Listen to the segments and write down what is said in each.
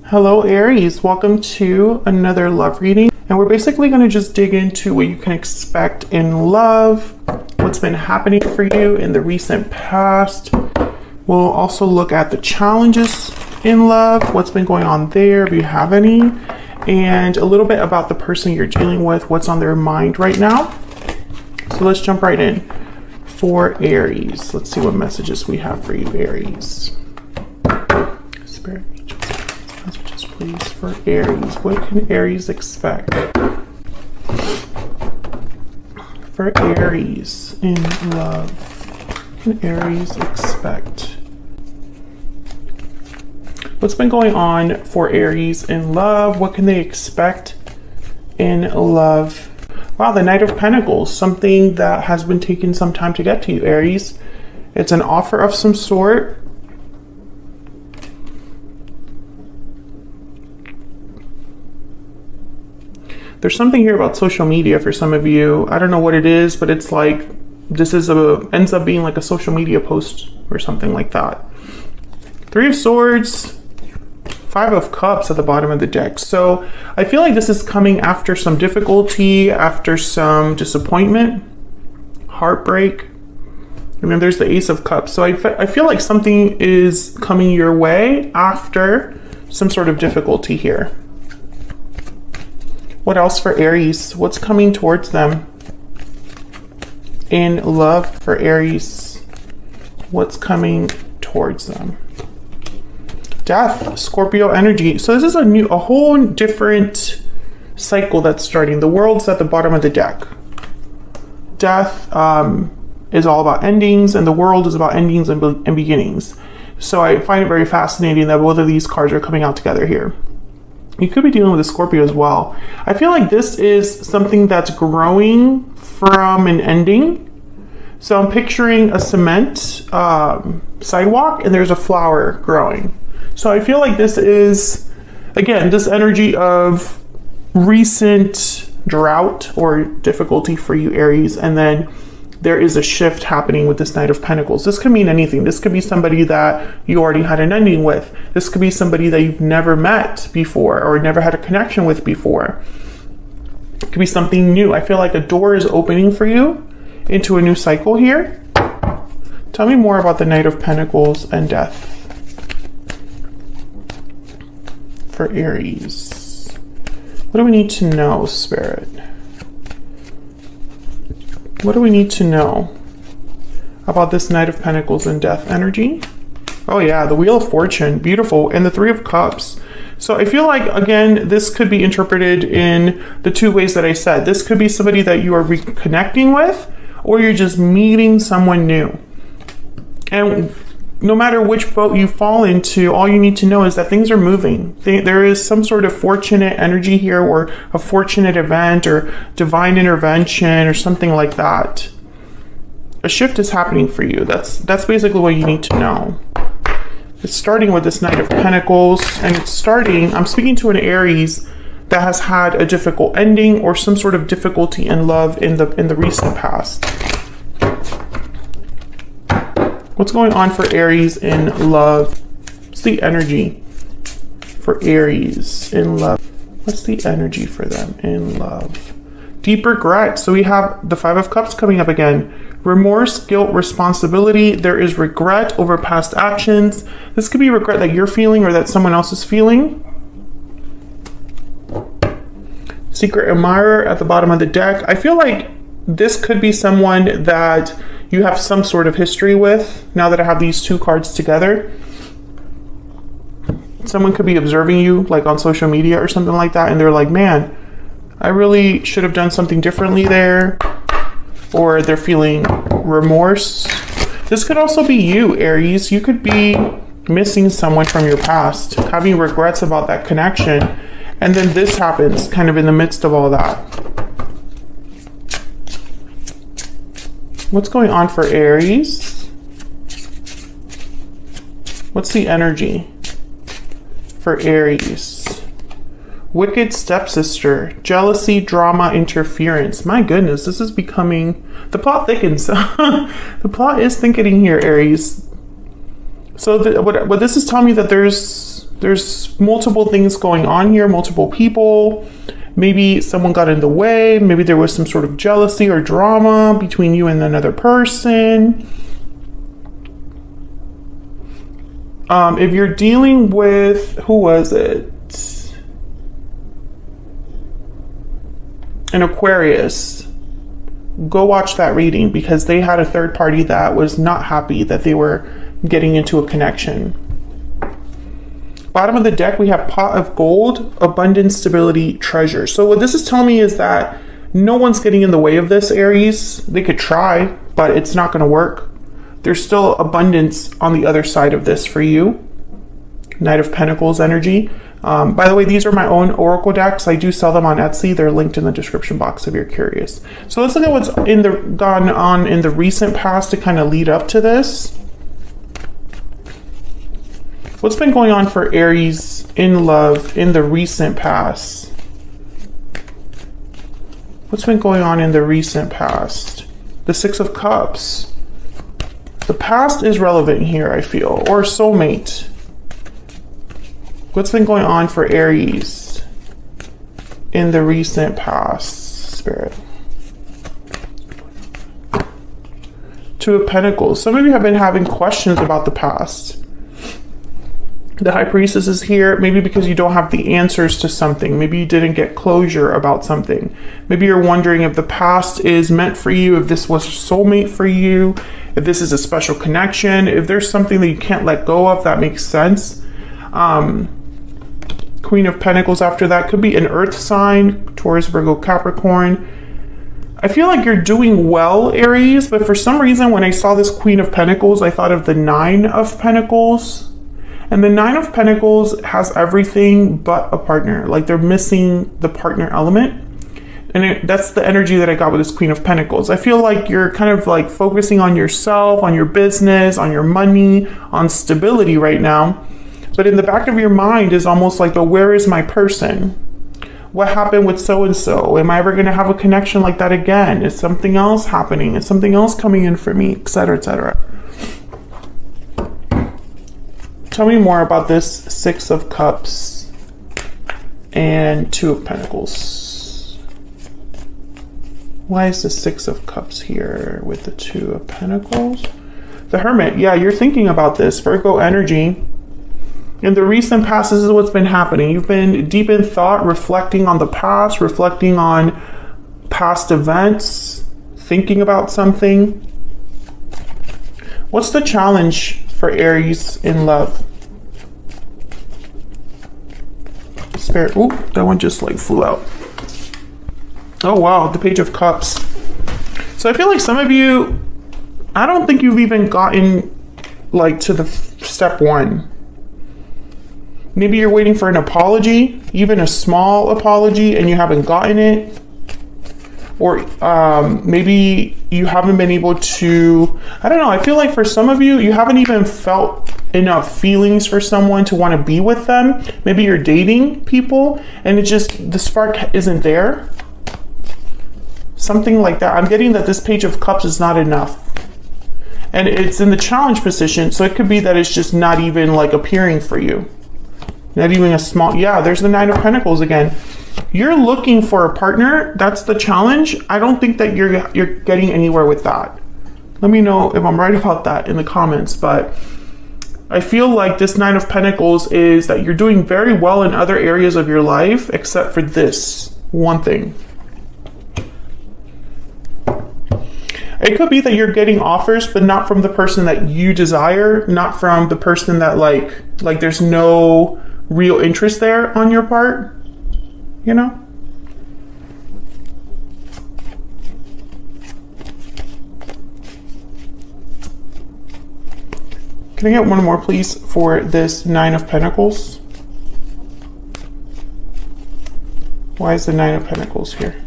Hello Aries, welcome to another love reading, and we're basically going to just dig into what you can expect in love, what's been happening for you in the recent past. We'll also look at the challenges in love, what's been going on there if you have any, and a little bit about the person you're dealing with, what's on their mind right now. So let's jump right in. For Aries, let's see what messages we have for you, Aries. Spirit, messages please for Aries. What can Aries expect? For Aries in love, what can Aries expect? What's been going on for Aries in love? What can they expect in love? Wow, the Knight of Pentacles, something that has been taking some time to get to you, Aries. It's an offer of some sort. There's something here about social media for some of you. I don't know what it is, but it's like this is ends up being like a social media post or something like that. Three of Swords, Five of Cups at the bottom of the deck. So I feel like this is coming after some difficulty, after some disappointment, heartbreak. And then there's the Ace of Cups. So I feel like something is coming your way after some sort of difficulty here. What else for Aries? What's coming towards them in love for Aries? What's coming towards them? Death, Scorpio energy. So this is a whole different cycle that's starting. The World's at the bottom of the deck. Death is all about endings, and the World is about endings and beginnings. So I find it very fascinating that both of these cards are coming out together here. You could be dealing with a Scorpio as well. I feel like this is something that's growing from an ending. So I'm picturing a cement sidewalk, and there's a flower growing. So I feel like this is, again, this energy of recent drought or difficulty for you, Aries, and then there is a shift happening with this Knight of Pentacles. This could mean anything. This could be somebody that you already had an ending with. This could be somebody that you've never met before or never had a connection with before. It could be something new. I feel like a door is opening for you into a new cycle here. Tell me more about the Knight of Pentacles and death. For Aries, what do we need to know, Spirit? What do we need to know about this Knight of Pentacles and death energy? Oh yeah, the Wheel of Fortune, beautiful, and the Three of Cups. So I feel like, again, this could be interpreted in the two ways that I said. This could be somebody that you are reconnecting with, or you're just meeting someone new. And no matter which boat you fall into, all you need to know is that things are moving. There is some sort of fortunate energy here, or a fortunate event, or divine intervention, or something like that. A shift is happening for you. That's basically what you need to know. It's starting with this Knight of Pentacles, and it's starting, I'm speaking to an Aries that has had a difficult ending or some sort of difficulty in love in the recent past. What's going on for Aries in love? What's the energy for Aries in love? What's the energy for them in love? Deep regret. So we have the Five of Cups coming up again. Remorse, guilt, responsibility. There is regret over past actions. This could be regret that you're feeling or that someone else is feeling. Secret admirer at the bottom of the deck. I feel like this could be someone that you have some sort of history with. Now that I have these two cards together, someone could be observing you like on social media or something like that, and they're like, man, I really should have done something differently there, or they're feeling remorse. This could also be you, Aries. You could be missing someone from your past, having regrets about that connection, and then this happens kind of in the midst of all that. What's going on for Aries? What's the energy for Aries? Wicked stepsister, jealousy, drama, interference. My goodness, this is becoming, the plot thickens. The plot is thickening here, Aries. So what this is telling me that there's There's multiple things going on here, multiple people. Maybe someone got in the way. Maybe there was some sort of jealousy or drama between you and another person. If you're dealing with, who was it? An Aquarius. Go watch that reading because they had a third party that was not happy that they were getting into a connection. Bottom of the deck, we have pot of gold, abundance, stability, treasure. So what this is telling me is that no one's getting in the way of this, Aries. They could try, but it's not going to work. There's still abundance on the other side of this for you. Knight of Pentacles energy. By the way, these are my own oracle decks. I do sell them on Etsy. They're linked in the description box if you're curious. So let's look at what's gone on in the recent past to kind of lead up to this. What's been going on for Aries in love in the recent past? What's been going on in the recent past? The Six of Cups. The past is relevant here, I feel, or soulmate. What's been going on for Aries in the recent past, Spirit? Two of Pentacles. Some of you have been having questions about the past. The High Priestess is here, maybe because you don't have the answers to something. Maybe you didn't get closure about something. Maybe you're wondering if the past is meant for you, if this was a soulmate for you, if this is a special connection, if there's something that you can't let go of that makes sense. Queen of Pentacles after that could be an earth sign, Taurus, Virgo, Capricorn. I feel like you're doing well, Aries, but for some reason when I saw this Queen of Pentacles, I thought of the Nine of Pentacles. And the Nine of Pentacles has everything but a partner. Like they're missing the partner element. And that's the energy that I got with this Queen of Pentacles. I feel like you're kind of like focusing on yourself, on your business, on your money, on stability right now. But in the back of your mind is almost like, but where is my person? What happened with so-and-so? Am I ever going to have a connection like that again? Is something else happening? Is something else coming in for me? Etc., etc. Tell me more about this Six of Cups and Two of Pentacles. Why is the Six of Cups here with the Two of Pentacles? The Hermit. Yeah, you're thinking about this. Virgo energy. In the recent past, this is what's been happening. You've been deep in thought, reflecting on the past, reflecting on past events, thinking about something. What's the challenge for Aries in love? Spirit. Ooh, that one just like flew out. Oh wow, the Page of Cups. So I feel like some of you, I don't think you've even gotten like to the step one. Maybe you're waiting for an apology, even a small apology, and you haven't gotten it. Or maybe you haven't been able to, I don't know, I feel like for some of you, you haven't even felt enough feelings for someone to want to be with them. Maybe you're dating people and it just, the spark isn't there. Something like that. I'm getting that this Page of Cups is not enough. And it's in the challenge position, so it could be that it's just not even like appearing for you. Not even a small, yeah, there's the Nine of Pentacles again. You're looking for a partner. That's the challenge. I don't think that you're getting anywhere with that. Let me know if I'm right about that in the comments, but I feel like this Nine of Pentacles is that you're doing very well in other areas of your life, except for this one thing. It could be that you're getting offers, but not from the person that you desire, not from the person that like there's no real interest there on your part, you know? Can I get one more, please, for this Nine of Pentacles? Why is the Nine of Pentacles here?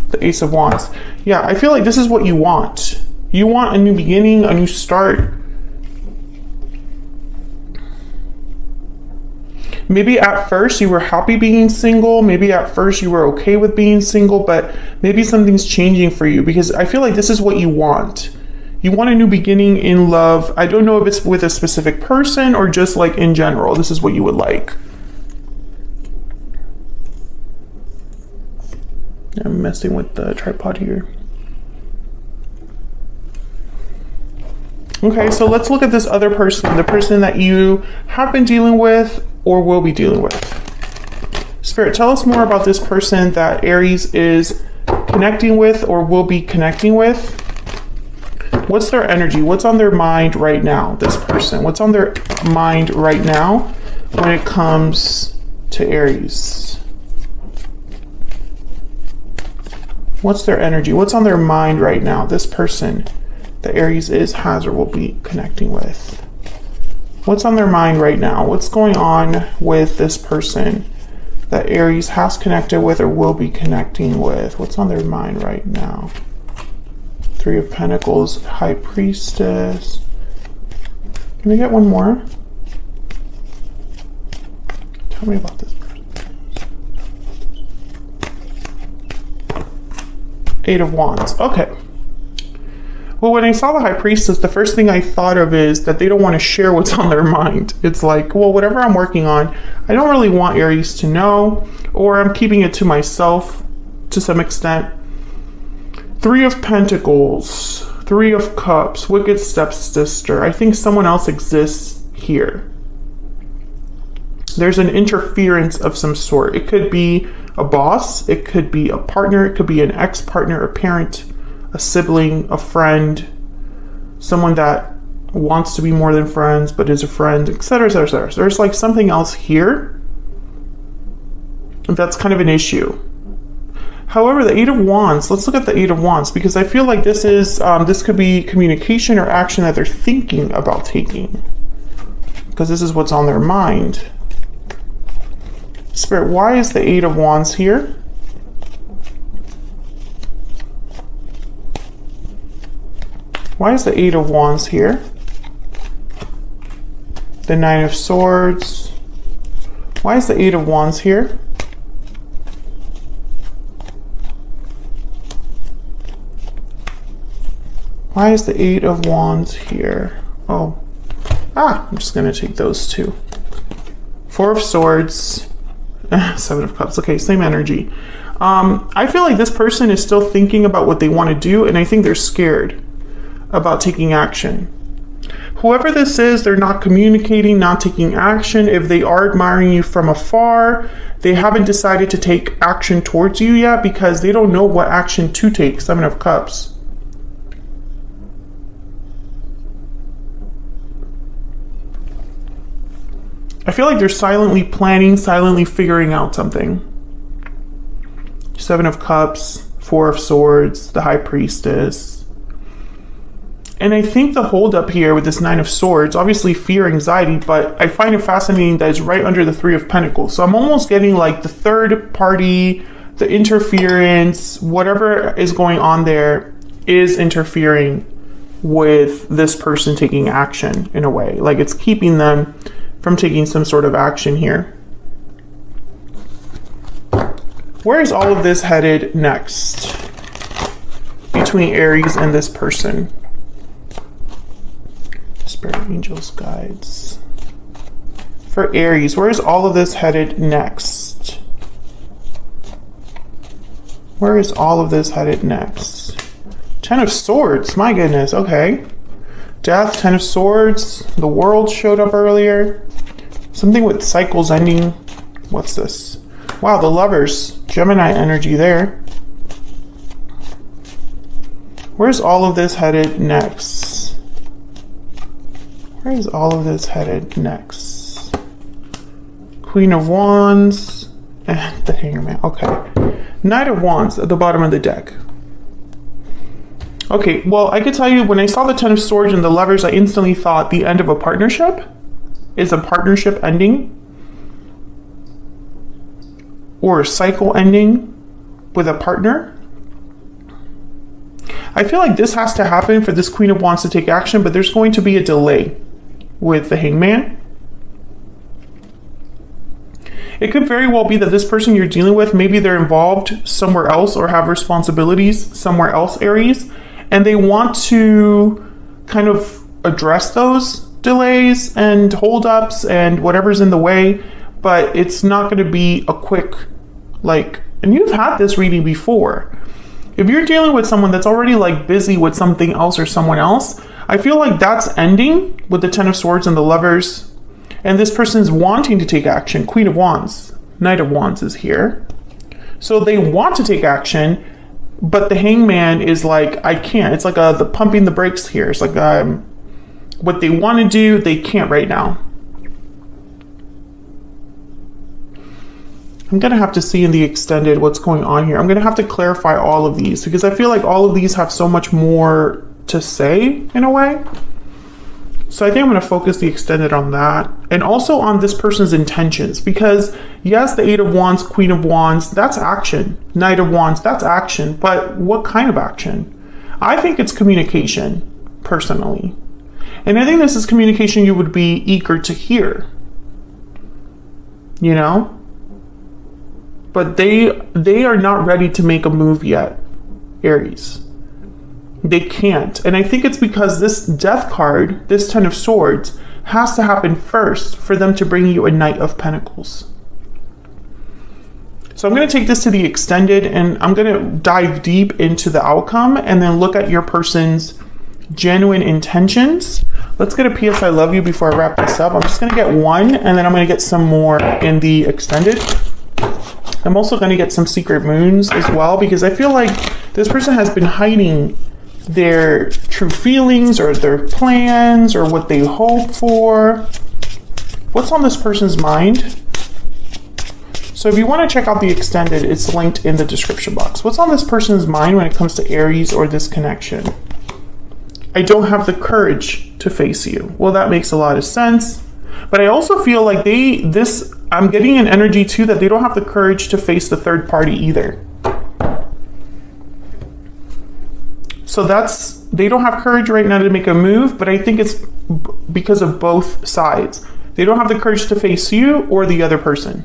The Ace of Wands. Yeah, I feel like this is what you want. You want a new beginning, a new start. Maybe at first you were happy being single. Maybe at first you were okay with being single, but maybe something's changing for you because I feel like this is what you want. You want a new beginning in love. I don't know if it's with a specific person or just like in general. This is what you would like. I'm messing with the tripod here. Okay, so let's look at this other person, the person that you have been dealing with or will be dealing with. Spirit, tell us more about this person that Aries is connecting with or will be connecting with. What's their energy? What's on their mind right now, this person? What's on their mind right now when it comes to Aries? What's their energy? What's on their mind right now, this person that Aries has or will be connecting with? What's on their mind right now? What's going on with this person that Aries has connected with or will be connecting with? What's on their mind right now? Three of Pentacles, High Priestess. Can we get one more? Tell me about this person. Eight of Wands. Okay. Well, when I saw the High Priestess, the first thing I thought of is that they don't want to share what's on their mind. It's like, well, whatever I'm working on, I don't really want Aries to know, or I'm keeping it to myself to some extent. Three of Pentacles, Three of Cups, Wicked Stepsister. I think someone else exists here. There's an interference of some sort. It could be a boss, it could be a partner, it could be an ex-partner, a parent, a sibling, a friend, someone that wants to be more than friends but is a friend, etc., etc., etc. There's like something else here that's kind of an issue. However, the Eight of Wands, let's look at the Eight of Wands, because I feel like this is this could be communication or action that they're thinking about taking, because this is what's on their mind. Spirit, why is the Eight of Wands here? Why is the Eight of Wands here? The Nine of Swords. Why is the Eight of Wands here? Why is the Eight of Wands here? Oh. I'm just going to take those two. Four of Swords. Seven of Cups. Okay, same energy. I feel like this person is still thinking about what they want to do, and I think they're scared about taking action. Whoever this is, they're not communicating, not taking action. If they are admiring you from afar, they haven't decided to take action towards you yet because they don't know what action to take. Seven of Cups. I feel like they're silently planning, silently figuring out something. Seven of Cups, Four of Swords, the High Priestess. And I think the holdup here with this Nine of Swords, obviously fear, anxiety, but I find it fascinating that it's right under the Three of Pentacles. So I'm almost getting like the third party, the interference, whatever is going on there is interfering with this person taking action in a way. Like it's keeping them from taking some sort of action here. Where is all of this headed next between Aries and this person? Spirit, angels, guides. For Aries, where is all of this headed next? Where is all of this headed next? Ten of Swords, my goodness, okay. Death, Ten of Swords, the World showed up earlier. Something with cycles ending. What's this? Wow, the Lovers, Gemini energy there. Where's all of this headed next? Where is all of this headed next? Queen of Wands and the Hangman. Okay. Knight of Wands at the bottom of the deck. Okay, well, I could tell you when I saw the Ten of Swords and the Lovers, I instantly thought the end of a partnership. Is a partnership ending? Or a cycle ending with a partner? I feel like this has to happen for this Queen of Wands to take action, but there's going to be a delay with the Hangman. It could very well be that this person you're dealing with, maybe they're involved somewhere else or have responsibilities somewhere else, Aries, and they want to kind of address those delays and holdups and whatever's in the way, but it's not going to be a quick, like, and you've had this reading before. If you're dealing with someone that's already like busy with something else or someone else, I feel like that's ending with the Ten of Swords and the Lovers. And this person's wanting to take action. Queen of Wands, Knight of Wands is here. So they want to take action, but the Hangman is like, I can't. It's like the pumping the brakes here. It's like what they want to do, they can't right now. I'm going to have to see in the extended what's going on here. I'm going to have to clarify all of these because I feel like all of these have so much more to say in a way. So I think I'm going to focus the extended on that. And also on this person's intentions. Because yes, the Eight of Wands, Queen of Wands, that's action. Knight of Wands, that's action. But what kind of action? I think it's communication, personally. And I think this is communication you would be eager to hear. You know? But they are not ready to make a move yet, Aries. They can't. And I think it's because this Death card, this Ten of Swords, has to happen first for them to bring you a Knight of Pentacles. So I'm going to take this to the extended and I'm going to dive deep into the outcome and then look at your person's genuine intentions. Let's get a PS I love you before I wrap this up. I'm just going to get one and then I'm going to get some more in the extended. I'm also going to get some secret moons as well because I feel like this person has been hiding their true feelings or their plans or what they hope for. What's on this person's mind? So if you want to check out the extended, it's linked in the description box. What's on this person's mind when it comes to Aries or this connection? I don't have the courage to face you. Well, that makes a lot of sense. But I also feel like I'm getting an energy too that they don't have the courage to face the third party either. So they don't have courage right now to make a move, but I think it's because of both sides. They don't have the courage to face you or the other person.